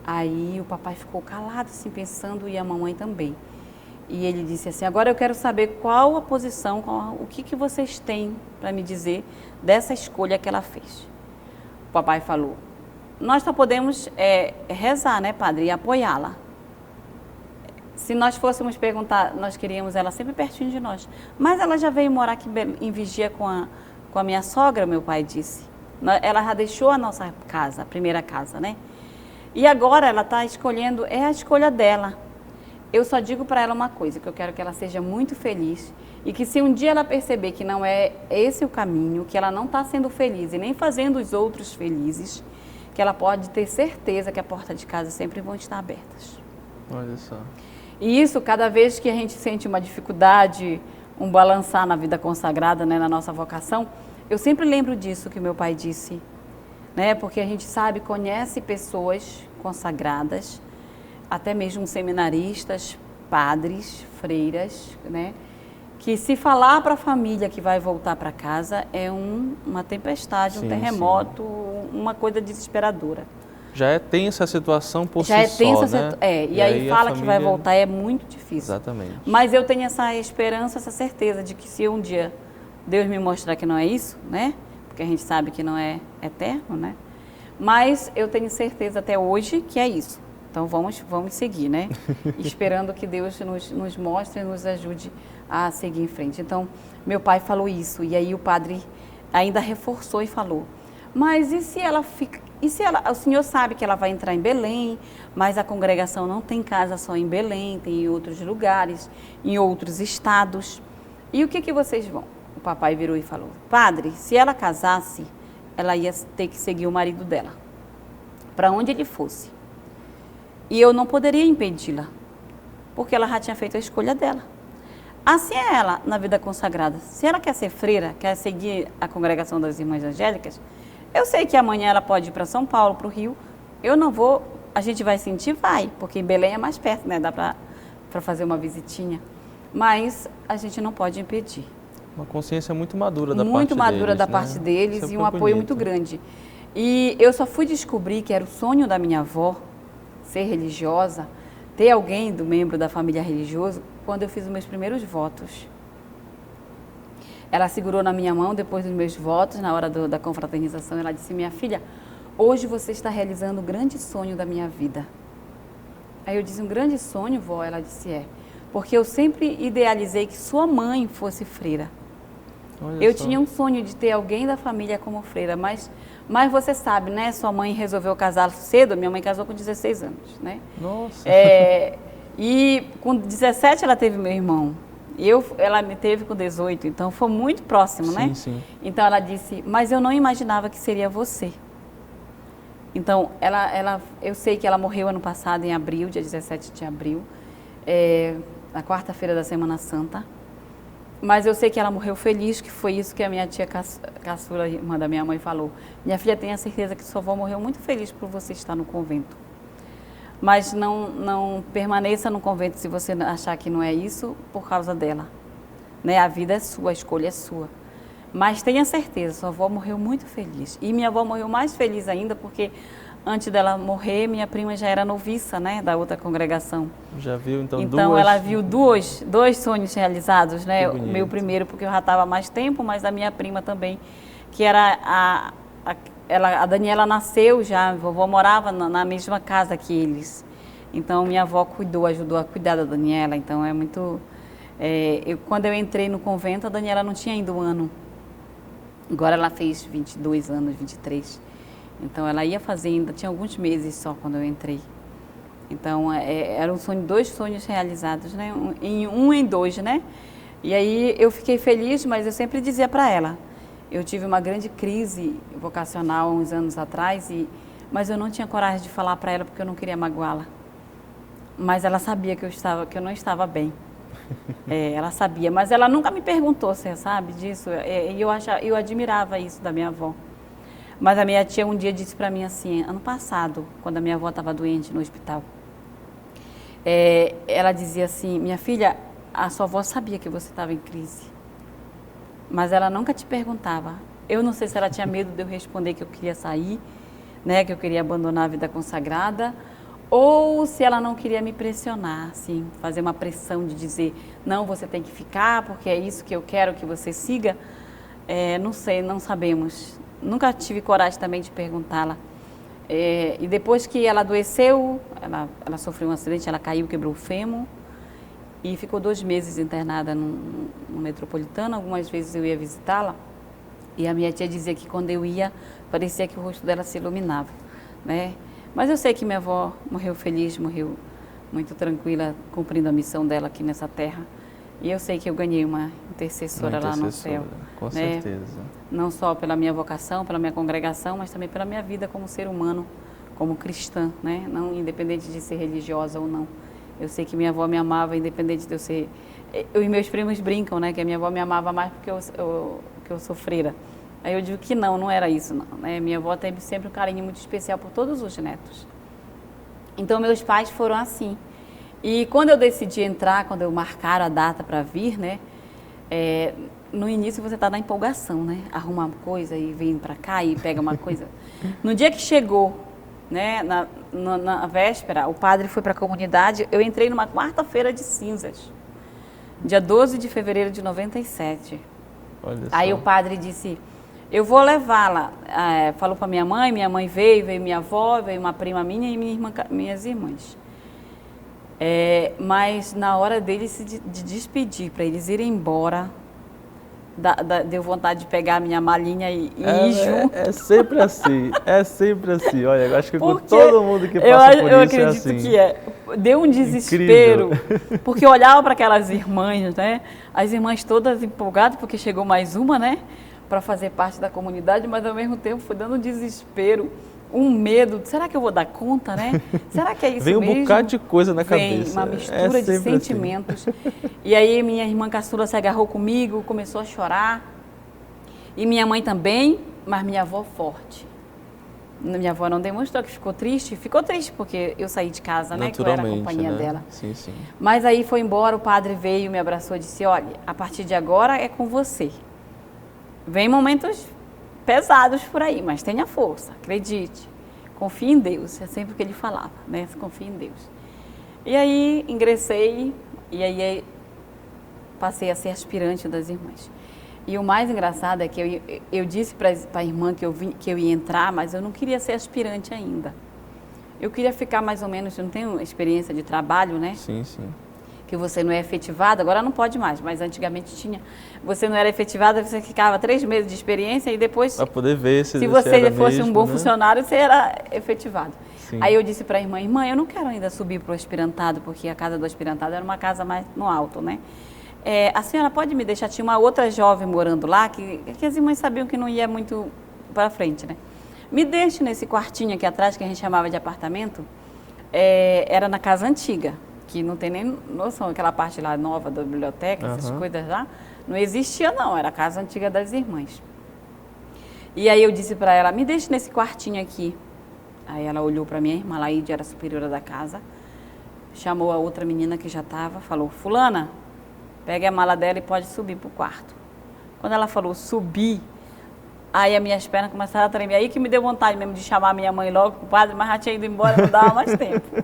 Aí o papai ficou calado, assim, pensando, e a mamãe também. E ele disse assim, agora eu quero saber qual a posição, o que vocês têm para me dizer dessa escolha que ela fez. O papai falou, nós só podemos rezar, né, padre, e apoiá-la. Se nós fôssemos perguntar, nós queríamos ela sempre pertinho de nós. Mas ela já veio morar aqui em Vigia com a minha sogra, meu pai disse. Ela já deixou a nossa casa, a primeira casa, né? E agora ela está escolhendo, é a escolha dela. Eu só digo para ela uma coisa, que eu quero que ela seja muito feliz e que se um dia ela perceber que não é esse o caminho, que ela não está sendo feliz e nem fazendo os outros felizes, que ela pode ter certeza que a porta de casa sempre vão estar abertas. Olha só. E isso, cada vez que a gente sente uma dificuldade, um balançar na vida consagrada, né, na nossa vocação, eu sempre lembro disso que meu pai disse, né, porque a gente sabe, conhece pessoas consagradas, até mesmo seminaristas, padres, freiras, né? Que se falar para a família que vai voltar para casa é uma tempestade, um terremoto, uma coisa desesperadora. Já é tensa a situação por Já si é tensa, só, né? e aí fala família... que vai voltar é muito difícil. Exatamente. Mas eu tenho essa esperança, essa certeza de que se um dia Deus me mostrar que não é isso, né? Porque a gente sabe que não é eterno, né? Mas eu tenho certeza até hoje que é isso. Então vamos seguir, né? Esperando que Deus nos mostre e nos ajude a seguir em frente. Então, meu pai falou isso, e aí o padre ainda reforçou e falou, mas e se ela fica... o senhor sabe que ela vai entrar em Belém, mas a congregação não tem casa só em Belém, tem em outros lugares, em outros estados. E o que vocês vão? O papai virou e falou, padre, se ela casasse, ela ia ter que seguir o marido dela, para onde ele fosse. E eu não poderia impedi-la, porque ela já tinha feito a escolha dela. Assim é ela na vida consagrada. Se ela quer ser freira, quer seguir a congregação das Irmãs Angélicas, eu sei que amanhã ela pode ir para São Paulo, para o Rio. Eu não vou, a gente vai sentir? Vai, porque em Belém é mais perto, né? Dá para fazer uma visitinha. Mas a gente não pode impedir. Uma consciência muito madura da parte deles. Muito madura da né? parte deles Isso e é um apoio bonito. muito grande. E eu só fui descobrir que era o sonho da minha avó, ser religiosa, ter alguém do membro da família religioso, quando eu fiz os meus primeiros votos. Ela segurou na minha mão depois dos meus votos, na hora da confraternização, ela disse, minha filha, hoje você está realizando o grande sonho da minha vida. Aí eu disse, um grande sonho, vó? Ela disse, é, porque eu sempre idealizei que sua mãe fosse freira. Olha Eu só. tinha um sonho de ter alguém da família como freira, mas você sabe, né? Sua mãe resolveu casar cedo, minha mãe casou com 16 anos, né? Nossa. E com 17 ela teve meu irmão. Ela me teve com 18, então foi muito próximo, sim, né? Sim. Então ela disse, mas eu não imaginava que seria você. Então, eu sei que ela morreu ano passado, em abril, dia 17 de abril, na quarta-feira da Semana Santa. Mas eu sei que ela morreu feliz, que foi isso que a minha tia caçula, irmã da minha mãe, falou. Minha filha, tenha certeza que sua avó morreu muito feliz por você estar no convento. Mas não permaneça no convento se você achar que não é isso, por causa dela. Né? A vida é sua, a escolha é sua. Mas tenha certeza, sua avó morreu muito feliz. E minha avó morreu mais feliz ainda, porque antes dela morrer, minha prima já era noviça, né, da outra congregação. Já viu, então, Então, ela viu dois sonhos realizados, né? O meu primeiro, porque eu já estava há mais tempo, mas a minha prima também, que era a Daniela nasceu já, a vovó morava na mesma casa que eles. Então, minha avó ajudou a cuidar da Daniela. Então, é muito... quando eu entrei no convento, a Daniela não tinha ainda um ano. Agora ela fez 22 anos, 23. Então, ela ia fazer ainda, tinha alguns meses só quando eu entrei. Então, era um sonho, 2 sonhos realizados, né? Um em 2, né? E aí eu fiquei feliz, mas eu sempre dizia para ela, eu tive uma grande crise vocacional há uns anos atrás, mas eu não tinha coragem de falar para ela porque eu não queria magoá-la. Mas ela sabia que eu não estava bem. Ela sabia, mas ela nunca me perguntou, você sabe disso? E eu admirava isso da minha avó. Mas a minha tia um dia disse para mim assim, ano passado, quando a minha avó estava doente no hospital, ela dizia assim, minha filha, a sua avó sabia que você estava em crise, mas ela nunca te perguntava. Eu não sei se ela tinha medo de eu responder que eu queria sair, né, que eu queria abandonar a vida consagrada, ou se ela não queria me pressionar, assim, fazer uma pressão de dizer, não, você tem que ficar, porque é isso que eu quero que você siga. Não sei, não sabemos. Nunca tive coragem também de perguntá-la. E depois que ela adoeceu, ela sofreu um acidente, ela caiu, quebrou o fêmur e ficou 2 meses internada no Metropolitano. Algumas vezes eu ia visitá-la e a minha tia dizia que quando eu ia, parecia que o rosto dela se iluminava, né? Mas eu sei que minha avó morreu feliz, morreu muito tranquila, cumprindo a missão dela aqui nessa terra. E eu sei que eu ganhei uma intercessora lá no céu. Com né? certeza. Não só pela minha vocação, pela minha congregação, mas também pela minha vida como ser humano, como cristã, né? Não independente de ser religiosa ou não. Eu sei que minha avó me amava, independente de eu ser... Eu e meus primos brincam, né? Que a minha avó me amava mais porque eu sou freira. Aí eu digo que não era isso, não. Né? Minha avó teve sempre um carinho muito especial por todos os netos. Então, meus pais foram assim. E quando eu decidi entrar, quando eu marcaram a data para vir, né? No início você está na empolgação, né? Arruma uma coisa e vem para cá e pega uma coisa. No dia que chegou, né? Na véspera, o padre foi para a comunidade. Eu entrei numa quarta-feira de cinzas, dia 12 de fevereiro de 97. Olha Aí só. o padre disse, eu vou levá-la. Falou para minha mãe veio minha avó, veio uma prima minha e minhas irmãs. Mas na hora deles de despedir, para eles irem embora, deu vontade de pegar a minha malinha e ir junto. É sempre assim, Olha, eu acho que com Porque todo mundo que passa por eu isso é assim. acredito que deu um desespero, porque eu olhava para aquelas irmãs, né? As irmãs todas empolgadas, porque chegou mais uma, né? Para fazer parte da comunidade, mas ao mesmo tempo foi dando um desespero, um medo. Será que eu vou dar conta, né? Será que é isso mesmo? Vem um bocado de coisa na Vem cabeça. uma mistura de sentimentos. E aí minha irmã caçula se agarrou comigo, começou a chorar. E minha mãe também, mas minha avó forte. Minha avó não demonstrou que ficou triste porque eu saí de casa, né? Que eu era a companhia dela. Sim, sim. Mas aí foi embora, o padre veio, me abraçou e disse, olha, a partir de agora é com você. Vem momentos pesados por aí, mas tenha força, acredite, confie em Deus, é sempre o que ele falava, né? Confie em Deus. E aí ingressei e aí passei a ser aspirante das irmãs. E o mais engraçado é que eu disse para a irmã que eu ia entrar, mas eu não queria ser aspirante ainda. Eu queria ficar mais ou menos, eu não tenho experiência de trabalho, né? Sim, sim. Que você não é efetivado, agora não pode mais, mas antigamente tinha. Você não era efetivada, você ficava 3 meses de experiência e depois... Para poder ver se você era fosse mesmo, um bom né? funcionário, você era efetivado. Sim. Aí eu disse para a irmã, eu não quero ainda subir para o aspirantado, porque a casa do aspirantado era uma casa mais no alto, né? A senhora pode me deixar? Tinha uma outra jovem morando lá, que as irmãs sabiam que não ia muito para frente, né? Me deixe nesse quartinho aqui atrás, que a gente chamava de apartamento, era na casa antiga, que não tem nem noção, aquela parte lá nova da biblioteca, essas coisas lá, não existia não, era a casa antiga das irmãs. E aí eu disse para ela, me deixe nesse quartinho aqui. Aí ela olhou para minha irmã, Laíde, era superiora da casa, chamou a outra menina que já estava, falou, fulana, pegue a mala dela e pode subir para o quarto. Quando ela falou subir, aí as minhas pernas começaram a tremer. Aí que me deu vontade mesmo de chamar a minha mãe logo para o padre, mas já tinha ido embora, não dava mais tempo.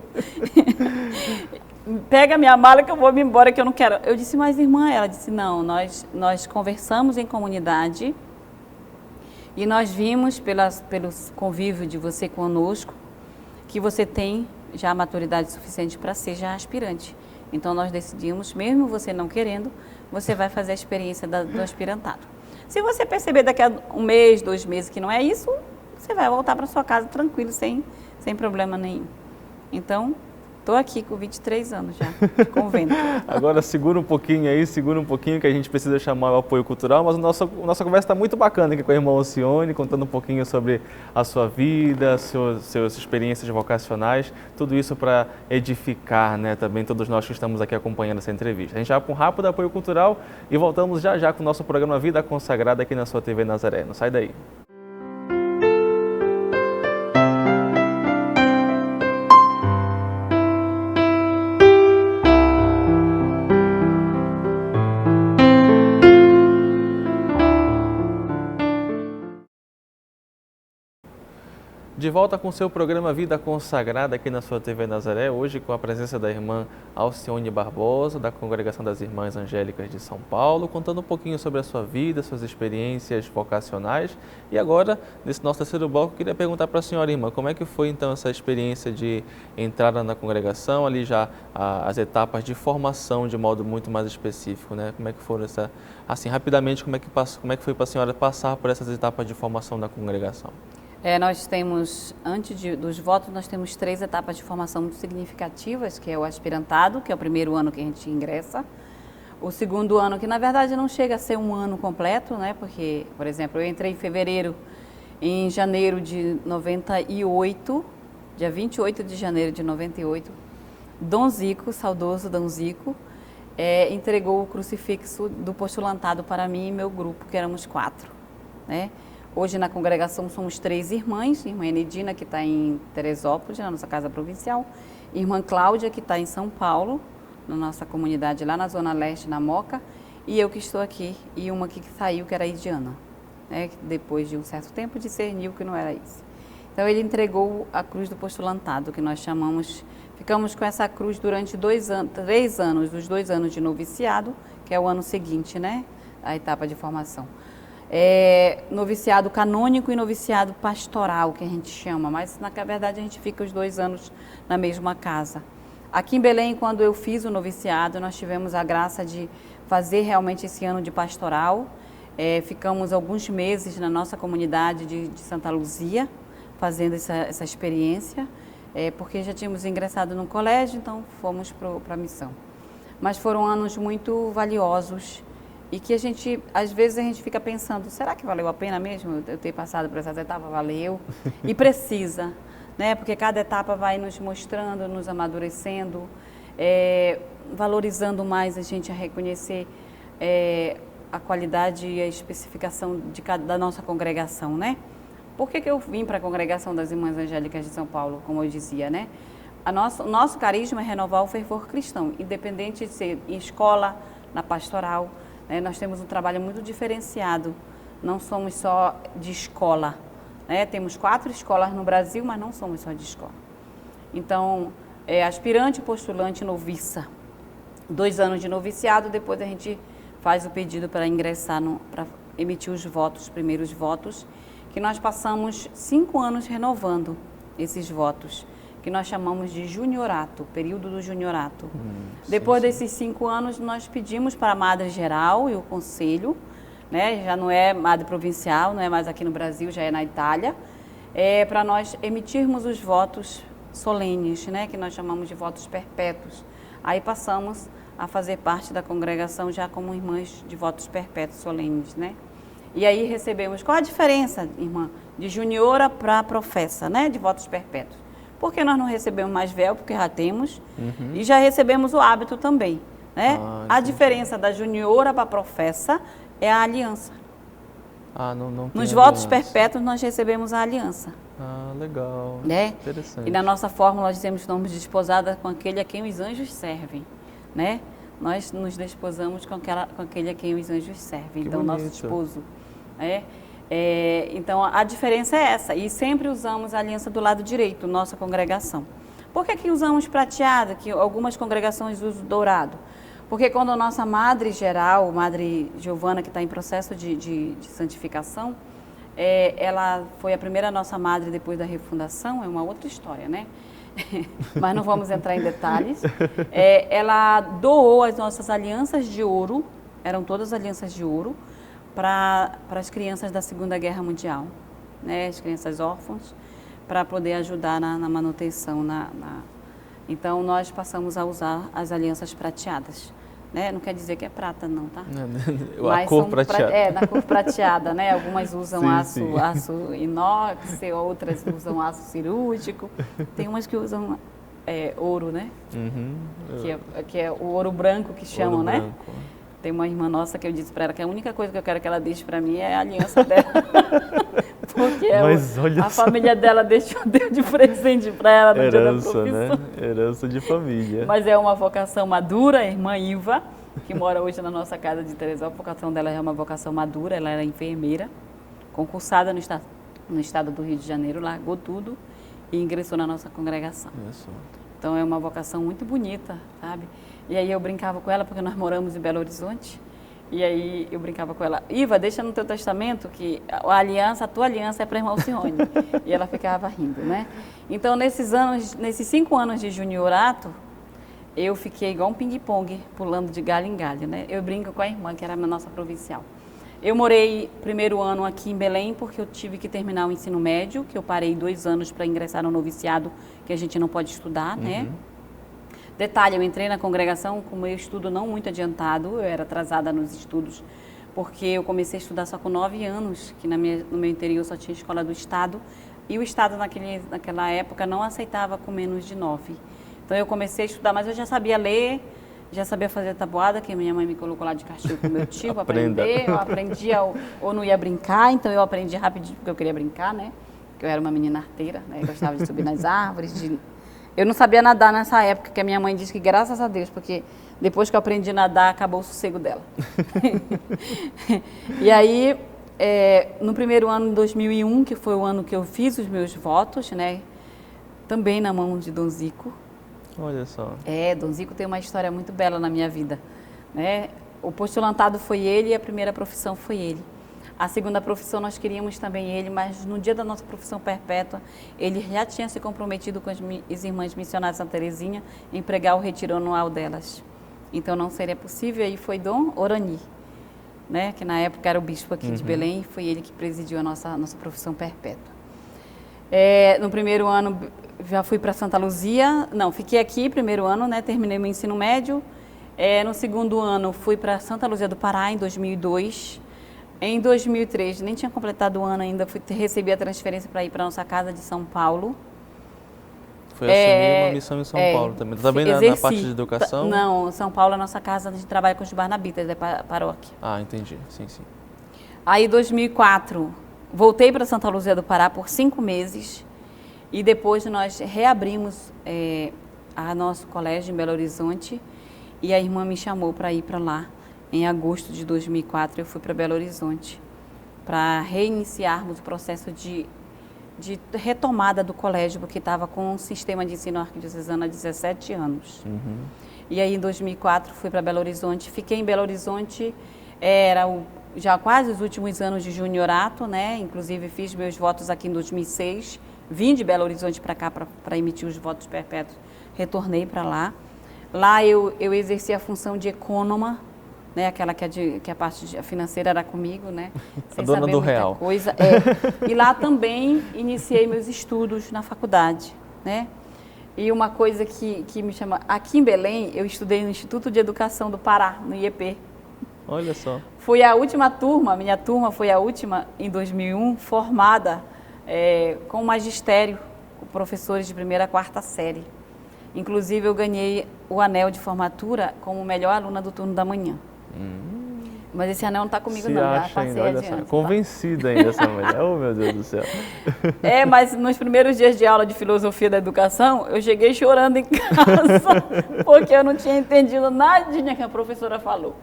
Pega a minha mala que eu vou me embora, que eu não quero. Eu disse, mas irmã, ela disse, não, nós conversamos em comunidade e nós vimos pelo convívio de você conosco que você tem já maturidade suficiente para ser já aspirante. Então nós decidimos, mesmo você não querendo, você vai fazer a experiência do aspirantado. Se você perceber daqui a 1 mês, 2 meses que não é isso, você vai voltar para sua casa tranquilo, sem problema nenhum. Então, estou aqui com 23 anos já, de convento. Agora segura um pouquinho que a gente precisa chamar o apoio cultural, mas a nossa conversa está muito bacana aqui com a irmã Alcione, contando um pouquinho sobre a sua vida, suas experiências vocacionais, tudo isso para edificar, né, também todos nós que estamos aqui acompanhando essa entrevista. A gente vai para um rápido apoio cultural e voltamos já com o nosso programa Vida Consagrada aqui na sua TV Nazaré. Não sai daí. De volta com o seu programa Vida Consagrada aqui na sua TV Nazaré, hoje com a presença da irmã Alcione Barbosa, da Congregação das Irmãs Angélicas de São Paulo, contando um pouquinho sobre a sua vida, suas experiências vocacionais. E agora, nesse nosso terceiro bloco, eu queria perguntar para a senhora, irmã, como é que foi então essa experiência de entrada na congregação, ali já as etapas de formação de modo muito mais específico, né? Como é que foram rapidamente, como é que foi para a senhora passar por essas etapas de formação da congregação? Nós temos, dos votos, nós temos 3 etapas de formação muito significativas, que é o aspirantado, que é o primeiro ano que a gente ingressa. O segundo ano, que na verdade não chega a ser um ano completo, né? Porque, por exemplo, eu entrei em fevereiro, em janeiro de 98, dia 28 de janeiro de 98, Dom Zico, saudoso Dom Zico, entregou o crucifixo do postulantado para mim e meu grupo, que éramos 4, né? Hoje na congregação somos 3 irmãs, irmã Enedina, que está em Teresópolis, na nossa casa provincial, irmã Cláudia, que está em São Paulo, na nossa comunidade lá na Zona Leste, na Moca, e eu que estou aqui, e uma que saiu, que era a Idiana, né, que depois de um certo tempo discerniu que não era isso. Então ele entregou a cruz do postulantado, que nós chamamos, ficamos com essa cruz durante 3 anos, dos 2 anos de noviciado, que é o ano seguinte, né, a etapa de formação. Noviciado canônico e noviciado pastoral, que a gente chama, mas na verdade a gente fica os 2 anos na mesma casa. Aqui em Belém, quando eu fiz o noviciado, nós tivemos a graça de fazer realmente esse ano de pastoral. Ficamos alguns meses na nossa comunidade de Santa Luzia, fazendo essa experiência, porque já tínhamos ingressado no colégio, então fomos para a missão. Mas foram anos muito valiosos, e que às vezes a gente fica pensando, será que valeu a pena mesmo eu ter passado por essas etapas? Valeu. E precisa, né? Porque cada etapa vai nos mostrando, nos amadurecendo, valorizando mais a gente a reconhecer a qualidade e a especificação da nossa congregação, né? Por que eu vim para a congregação das Irmãs Angélicas de São Paulo, como eu dizia, né? O nosso carisma é renovar o fervor cristão, independente de ser em escola, na pastoral. Nós temos um trabalho muito diferenciado, não somos só de escola, né? Temos 4 escolas no Brasil, mas não somos só de escola. Então, aspirante, postulante, noviça, 2 anos de noviciado, depois a gente faz o pedido para ingressar, para emitir os votos, os primeiros votos, que nós passamos 5 anos renovando esses votos, que nós chamamos de juniorato, período do juniorato. Depois desses 5 anos, nós pedimos para a Madre Geral e o Conselho, né, já não é Madre Provincial, não é mais aqui no Brasil, já é na Itália, para nós emitirmos os votos solenes, né, que nós chamamos de votos perpétuos. Aí passamos a fazer parte da congregação já como irmãs de votos perpétuos solenes, né? E aí recebemos, qual a diferença, irmã, de juniora para professa, né, de votos perpétuos? Porque nós não recebemos mais véu, porque já temos, e já recebemos o hábito também, né? A diferença da juniora para a professa é a aliança. Nos votos perpétuos nós recebemos a aliança. Legal, né? Interessante. E na nossa fórmula nós dizemos que estamos desposadas com aquele a quem os anjos servem, né? Nós nos desposamos com aquele a quem os anjos servem, então nosso esposo, né? Então a diferença é essa, e sempre usamos a aliança do lado direito, nossa congregação. Por que usamos prateado, que algumas congregações usam dourado? Porque quando a nossa Madre Geral, Madre Giovana, que está em processo de santificação, ela foi a primeira nossa Madre depois da refundação, é uma outra história, né? Mas não vamos entrar em detalhes. Ela doou as nossas alianças de ouro, eram todas alianças de ouro, para as crianças da Segunda Guerra Mundial, né, as crianças órfãs, para poder ajudar na manutenção. Então, nós passamos a usar as alianças prateadas. Né? Não quer dizer que é prata, não, tá? A cor prateada. Da cor prateada, né? Algumas usam aço inox, outras usam aço cirúrgico. Tem umas que usam ouro, né? Que é o ouro branco que chamam, né? Branco. Tem uma irmã nossa que eu disse para ela que a única coisa que eu quero que ela deixe para mim é a aliança dela. Porque a família dela deu de presente para ela no dia da profissão. Né? Herança de família. Mas é uma vocação madura, a irmã Iva, que mora hoje na nossa casa de Teresópolis. A vocação dela é uma vocação madura, ela era enfermeira, concursada no estado do Rio de Janeiro, largou tudo e ingressou na nossa congregação. Isso. Então é uma vocação muito bonita, sabe? E aí eu brincava com ela, porque nós moramos em Belo Horizonte, e aí eu brincava com ela, Iva, deixa no teu testamento que a tua aliança é para a irmã Alcione. E ela ficava rindo, né? Então nesses 5 anos de juniorato, eu fiquei igual um ping-pong, pulando de galho em galho, né? Eu brinco com a irmã, que era a nossa provincial. Eu morei primeiro ano aqui em Belém porque eu tive que terminar o ensino médio, que eu parei 2 anos para ingressar no noviciado, que a gente não pode estudar, né? Detalhe, eu entrei na congregação com meu estudo não muito adiantado, eu era atrasada nos estudos, porque eu comecei a estudar só com 9 anos, que no meu interior só tinha escola do Estado, e o Estado naquela época não aceitava com menos de 9. Então eu comecei a estudar, mas eu já sabia ler, já sabia fazer tabuada, que minha mãe me colocou lá de castigo com meu tio para aprender. Eu aprendia ou não ia brincar, então eu aprendi rapidinho porque eu queria brincar, né? Porque eu era uma menina arteira, né? Eu gostava de subir nas árvores. Eu não sabia nadar nessa época, que a minha mãe disse que graças a Deus, porque depois que eu aprendi a nadar, acabou o sossego dela. E aí, no primeiro ano de 2001, que foi o ano que eu fiz os meus votos, né? Também na mão de Dom Zico. Olha só. Dom Zico tem uma história muito bela na minha vida, né? O postulantado foi ele e a primeira profissão foi ele. A segunda profissão nós queríamos também ele, mas no dia da nossa profissão perpétua, ele já tinha se comprometido com as irmãs missionárias de Santa Teresinha em pregar o retiro anual delas. Então não seria possível, aí foi Dom Orani, né? Que na época era o bispo aqui de Belém, e foi ele que presidiu a nossa profissão perpétua. No primeiro ano já fui para Santa Luzia, fiquei aqui primeiro ano, né? Terminei meu ensino médio. No segundo ano fui para Santa Luzia do Pará em 2002. Em 2003, nem tinha completado o ano ainda, recebi a transferência para ir para a nossa casa de São Paulo. Foi assumir uma missão em São Paulo também. Também na parte de educação? Não, São Paulo é a nossa casa, a gente trabalha com os barnabitas, é paróquia. Ah, entendi. Sim. Aí, em 2004, voltei para Santa Luzia do Pará por 5 meses e depois nós reabrimos a nosso colégio em Belo Horizonte e a irmã me chamou para ir para lá. Em agosto de 2004, eu fui para Belo Horizonte para reiniciarmos o processo de retomada do colégio, porque estava com um sistema de ensino arquidiocesano há 17 anos. E aí, em 2004, fui para Belo Horizonte. Fiquei em Belo Horizonte, já quase os últimos anos de juniorato, né? Inclusive, fiz meus votos aqui em 2006. Vim de Belo Horizonte para cá para emitir os votos perpétuos. Retornei para lá. Lá eu exerci a função de ecônoma, né? Aquela que a parte financeira era comigo, né? Sem a dona saber do muita real. Coisa. E lá também iniciei meus estudos na faculdade, né? E uma coisa que me chama... Aqui em Belém, eu estudei no Instituto de Educação do Pará, no IEP. Olha só. Foi a última turma, minha turma foi a última, em 2001, formada com magistério, com professores de 1ª a 4ª série. Inclusive, eu ganhei o anel de formatura como melhor aluna do turno da manhã. Mas esse anel não está comigo, não. Já passei ainda, olha adiante. Só, convencida ainda essa mulher. Oh, meu Deus do céu. Mas nos primeiros dias de aula de filosofia da educação, eu cheguei chorando em casa, porque eu não tinha entendido nadinha que a professora falou.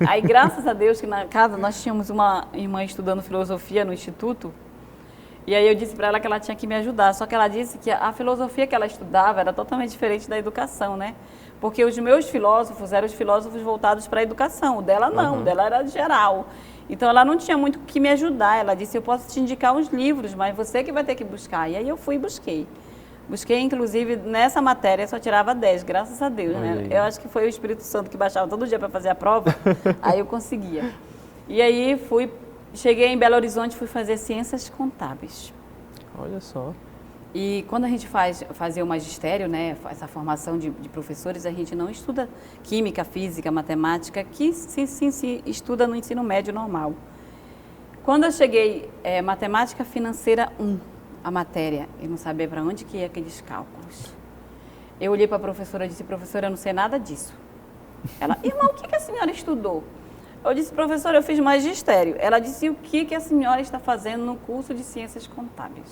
Aí, graças a Deus, que na casa nós tínhamos uma irmã estudando filosofia no instituto, e aí eu disse para ela que ela tinha que me ajudar, só que ela disse que a filosofia que ela estudava era totalmente diferente da educação, né? Porque os meus filósofos eram os filósofos voltados para a educação, o dela não, o dela era geral. Então ela não tinha muito o que me ajudar, ela disse, eu posso te indicar uns livros, mas você que vai ter que buscar. E aí eu fui e busquei. Busquei, inclusive, nessa matéria, só tirava 10, graças a Deus, né? Eu acho que foi o Espírito Santo que baixava todo dia para fazer a prova, aí eu conseguia. E aí cheguei em Belo Horizonte, fui fazer ciências contábeis. Olha só. E quando a gente fazia o magistério, né, essa formação de professores, a gente não estuda química, física, matemática, que se estuda no ensino médio normal. Quando eu cheguei, matemática financeira 1, a matéria, eu não sabia para onde que ia aqueles cálculos. Eu olhei para a professora e disse, professora, eu não sei nada disso. Ela, irmão, o que a senhora estudou? Eu disse, professora, eu fiz magistério. Ela disse, o que a senhora está fazendo no curso de ciências contábeis?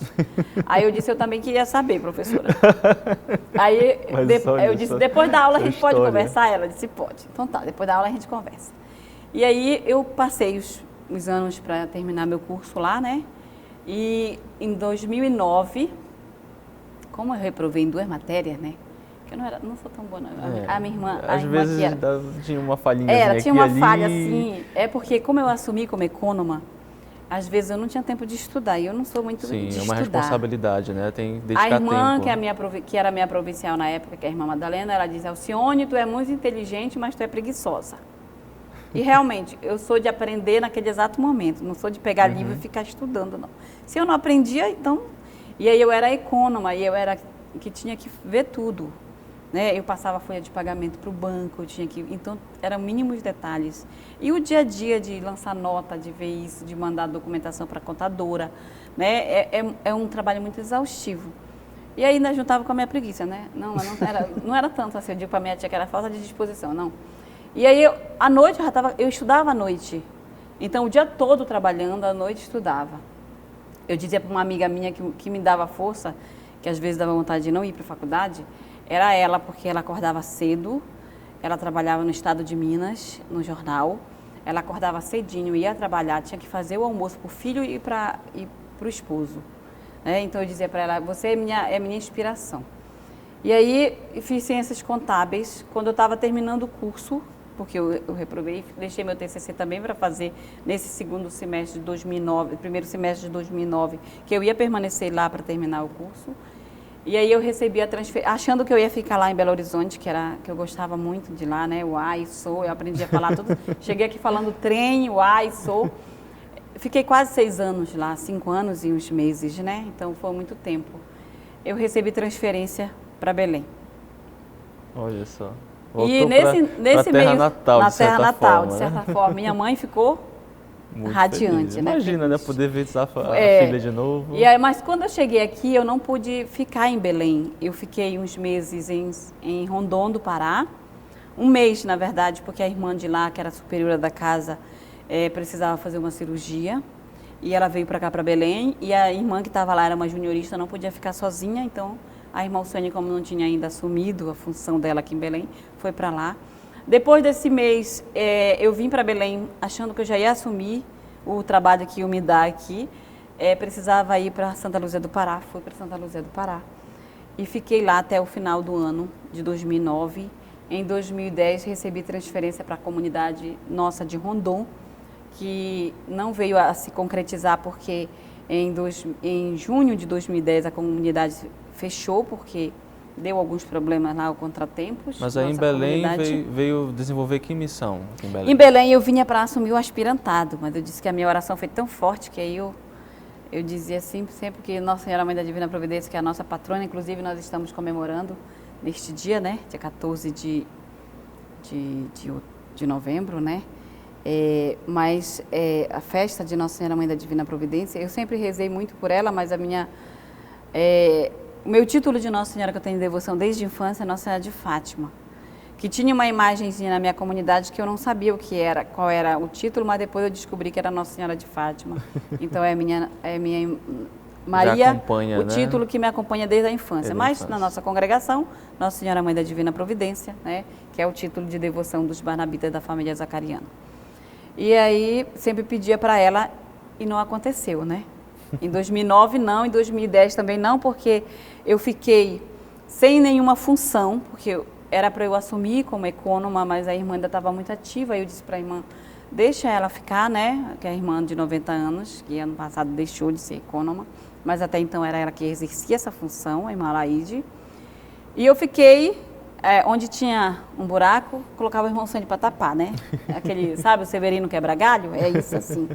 Aí eu disse, eu também queria saber, professora. Aí eu disse, depois da aula a gente pode conversar? Ela disse, pode. Então tá, depois da aula a gente conversa. E aí eu passei os anos para terminar meu curso lá, né? E em 2009, como eu reprovei em 2 matérias, né? Que eu não sou tão boa, não. A minha irmã, às vezes tinha uma falhinha tinha uma aqui, falha, ali. assim. É porque, como eu assumi como ecônoma, às vezes eu não tinha tempo de estudar. E eu não sou muito de estudar. Sim, é uma responsabilidade, né? Tem que dedicar tempo. A irmã, que era minha provincial na época, que é a irmã Madalena, ela diz, Alcione, tu é muito inteligente, mas tu é preguiçosa. E realmente, eu sou de aprender naquele exato momento, não sou de pegar livro e ficar estudando, não. Se eu não aprendia, então... E aí eu era econômica, e eu era que tinha que ver tudo, né? Eu passava a folha de pagamento para o banco, eu tinha que... Então, eram mínimos detalhes. E o dia a dia de lançar nota, de ver isso, de mandar documentação para a contadora, né? É um trabalho muito exaustivo. E aí ainda juntava com a minha preguiça, né? Não era tanto assim, eu digo para a minha tia que era falta de disposição, não. E aí, à noite, eu estudava à noite. Então, o dia todo trabalhando, à noite estudava. Eu dizia para uma amiga minha que me dava força, que às vezes dava vontade de não ir para a faculdade, era ela, porque ela acordava cedo, ela trabalhava no estado de Minas, no jornal, ela acordava cedinho, ia trabalhar, tinha que fazer o almoço para o filho e para o esposo. Então, eu dizia para ela, você é minha inspiração. E aí, fiz ciências contábeis, quando eu estava terminando o curso, porque eu reprovei, deixei meu TCC também para fazer nesse segundo semestre de 2009, primeiro semestre de 2009, que eu ia permanecer lá para terminar o curso. E aí eu recebi a transferência, achando que eu ia ficar lá em Belo Horizonte, que eu gostava muito de lá, né? O ai, sou, eu aprendi a falar tudo. Cheguei aqui falando trem, o ai, sou. Fiquei quase 6 anos lá, 5 anos e uns meses, né? Então foi muito tempo. Eu recebi transferência para Belém. Olha só. E nesse meio, natal, na de certa terra natal, forma, de certa forma, minha mãe ficou muito radiante, feliz. né? Imagina, né? Poder ver a filha de novo. E aí, mas quando eu cheguei aqui, eu não pude ficar em Belém. Eu fiquei uns meses em Rondon do Pará. Um mês, na verdade, porque a irmã de lá, que era superiora da casa, precisava fazer uma cirurgia. E ela veio para cá, para Belém. E a irmã que estava lá era uma juniorista, não podia ficar sozinha, então... A irmã Alciane, como não tinha ainda assumido a função dela aqui em Belém, foi para lá. Depois desse mês, eu vim para Belém achando que eu já ia assumir o trabalho que iam me dar aqui. Precisava ir para Santa Luzia do Pará, fui para Santa Luzia do Pará. E fiquei lá até o final do ano de 2009. Em 2010, recebi transferência para a comunidade nossa de Rondon, que não veio a se concretizar porque em junho de 2010 a comunidade fechou porque deu alguns problemas lá, contratempos. Mas aí em Belém veio desenvolver que missão? Em Belém eu vinha para assumir o aspirantado, mas eu disse que a minha oração foi tão forte que aí eu dizia assim, sempre que Nossa Senhora Mãe da Divina Providência, que é a nossa patrona, inclusive nós estamos comemorando neste dia, né, dia 14 de novembro, né, mas a festa de Nossa Senhora Mãe da Divina Providência, eu sempre rezei muito por ela, mas o meu título de Nossa Senhora que eu tenho em devoção desde a infância é Nossa Senhora de Fátima, que tinha uma imagenzinha na minha comunidade que eu não sabia qual era o título, mas depois eu descobri que era Nossa Senhora de Fátima. Então é minha Maria, o título que me acompanha desde a infância. Mas na nossa congregação, Nossa Senhora Mãe da Divina Providência, né, que é o título de devoção dos barnabitas da família Zacariana. E aí sempre pedia para ela e não aconteceu, né? Em 2009 não, em 2010 também não, porque eu fiquei sem nenhuma função, porque era para eu assumir como econômica, mas a irmã ainda estava muito ativa, aí eu disse para a irmã, deixa ela ficar, né, que é a irmã de 90 anos, que ano passado deixou de ser econômica, mas até então era ela que exercia essa função, a irmã Laide, e eu fiquei, onde tinha um buraco, colocava o irmão Sandy para tapar, né, aquele, sabe, o Severino quebra-galho, é isso assim.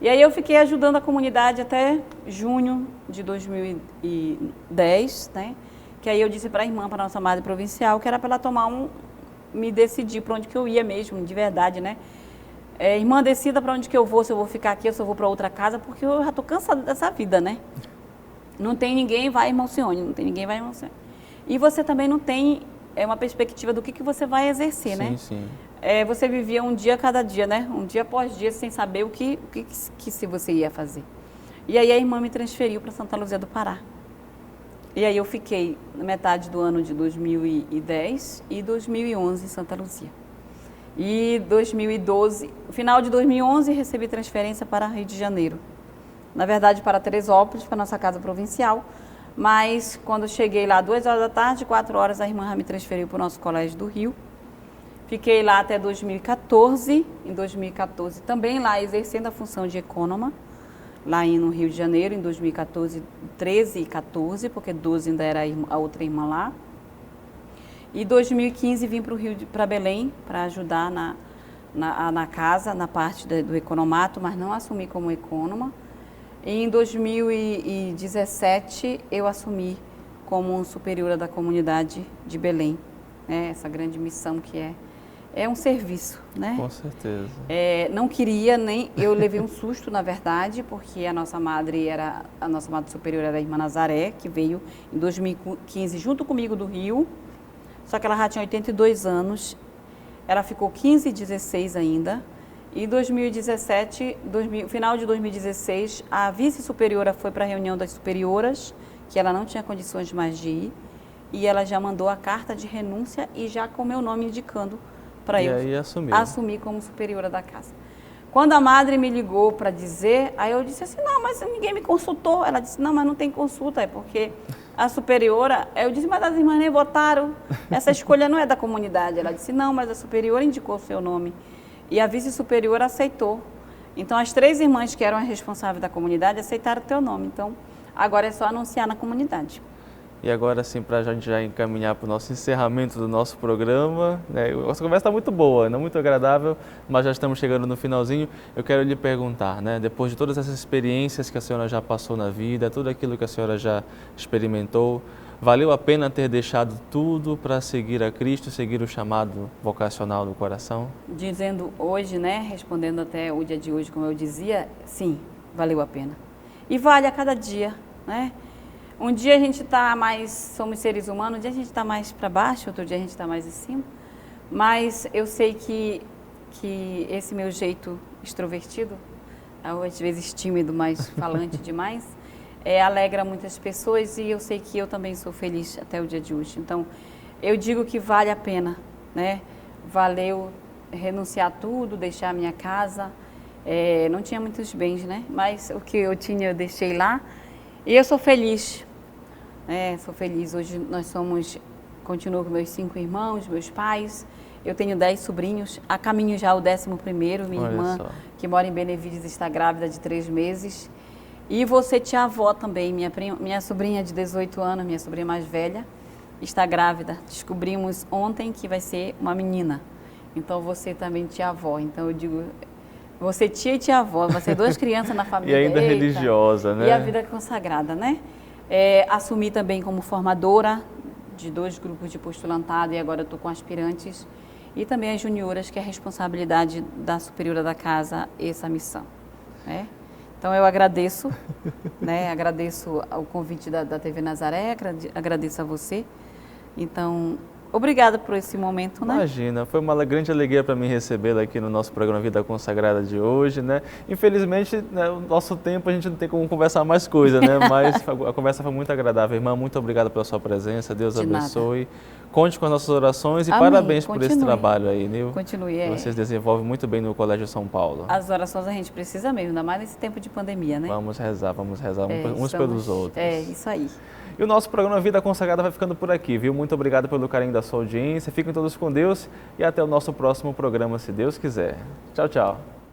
E aí eu fiquei ajudando a comunidade até junho de 2010, né? Que aí eu disse para a irmã, para a nossa madre provincial, que era para ela me decidir para onde que eu ia mesmo, de verdade, né? Irmã, decida para onde que eu vou, se eu vou ficar aqui ou se eu vou para outra casa, porque eu já estou cansada dessa vida, né? Não tem ninguém, vai, irmão Sione, não tem ninguém, vai, irmão Sione. E você também não tem uma perspectiva do que você vai exercer, né? Sim. Você vivia um dia a cada dia, né? Um dia após dia, sem saber o que se você ia fazer. E aí a irmã me transferiu para Santa Luzia do Pará. E aí eu fiquei na metade do ano de 2010 e 2011 em Santa Luzia. E 2012, no final de 2011, recebi transferência para Rio de Janeiro. Na verdade, para Teresópolis, para nossa casa provincial. Mas quando cheguei lá, 2 horas da tarde, 4 horas, a irmã me transferiu para o nosso colégio do Rio. Fiquei lá até 2014, em 2014 também lá exercendo a função de econômica, lá no Rio de Janeiro, em 2014, 13 e 14, porque 12 ainda era a outra irmã lá. E 2015 vim para Belém para ajudar na casa, na parte do economato, mas não assumi como economa. E em 2017 eu assumi como superiora da comunidade de Belém, né? Essa grande missão que é um serviço, né? Com certeza. Não queria nem, eu levei um susto na verdade, porque a nossa madre superiora era a irmã Nazaré, que veio em 2015 junto comigo do Rio, só que ela já tinha 82 anos, ela ficou 15 e 16 ainda, e em 2017, final de 2016, a vice-superiora foi para a reunião das superioras, que ela não tinha condições mais de ir, e ela já mandou a carta de renúncia e já com meu nome indicando para eu assumir como superiora da casa. Quando a madre me ligou para dizer, aí eu disse assim, não, mas ninguém me consultou. Ela disse, não, mas não tem consulta, é porque a superiora... Eu disse, mas as irmãs nem votaram, essa escolha não é da comunidade. Ela disse, não, mas a superiora indicou o seu nome. E a vice-superiora aceitou. Então, as 3 irmãs que eram as responsáveis da comunidade aceitaram o teu nome. Então, agora é só anunciar na comunidade. E agora sim, para a gente já encaminhar para o nosso encerramento do nosso programa, né? Essa conversa está muito boa, não muito agradável, mas já estamos chegando no finalzinho. Eu quero lhe perguntar, né? Depois de todas essas experiências que a senhora já passou na vida, tudo aquilo que a senhora já experimentou, valeu a pena ter deixado tudo para seguir a Cristo, seguir o chamado vocacional do coração? Dizendo hoje, né? Respondendo até o dia de hoje, como eu dizia, sim, valeu a pena. E vale a cada dia, né? Um dia a gente está mais, somos seres humanos, um dia a gente está mais para baixo, outro dia a gente está mais em cima, mas eu sei que esse meu jeito extrovertido, às vezes tímido, mas falante demais, alegra muitas pessoas e eu sei que eu também sou feliz até o dia de hoje. Então, eu digo que vale a pena, né? Valeu renunciar a tudo, deixar a minha casa, não tinha muitos bens, né? Mas o que eu tinha eu deixei lá. E eu sou feliz, sou feliz. Hoje continuo com meus 5 irmãos, meus pais, eu tenho 10 sobrinhos, a caminho já o 11º, minha irmã, que mora em Benevides, está grávida de 3 meses. E você tia-avó também, minha sobrinha de 18 anos, minha sobrinha mais velha, está grávida. Descobrimos ontem que vai ser uma menina, então você também tia-avó, então eu digo... Você tia e tia-avó, você 2 crianças na família. E ainda religiosa, né? E a vida consagrada, né? Assumi também como formadora de 2 grupos de postulantado e agora estou com aspirantes. E também as junioras, que é a responsabilidade da superiora da casa, essa missão. Né? Então eu agradeço, né? Agradeço o convite da TV Nazaré, agradeço a você. Então... Obrigada por esse momento, né? Imagina, foi uma grande alegria para mim recebê-la aqui no nosso programa Vida Consagrada de hoje, né? Infelizmente, né, o nosso tempo a gente não tem como conversar mais coisa, né? Mas a conversa foi muito agradável. Irmã, muito obrigada pela sua presença, Deus abençoe. Conte com as nossas orações e Amém. Parabéns por esse trabalho aí, Nil. Continue. Vocês desenvolvem muito bem no Colégio São Paulo. As orações a gente precisa mesmo, ainda mais nesse tempo de pandemia, né? Vamos rezar uns pelos outros. Isso aí. E o nosso programa Vida Consagrada vai ficando por aqui, viu? Muito obrigado pelo carinho da sua audiência. Fiquem todos com Deus e até o nosso próximo programa, se Deus quiser. Tchau, tchau.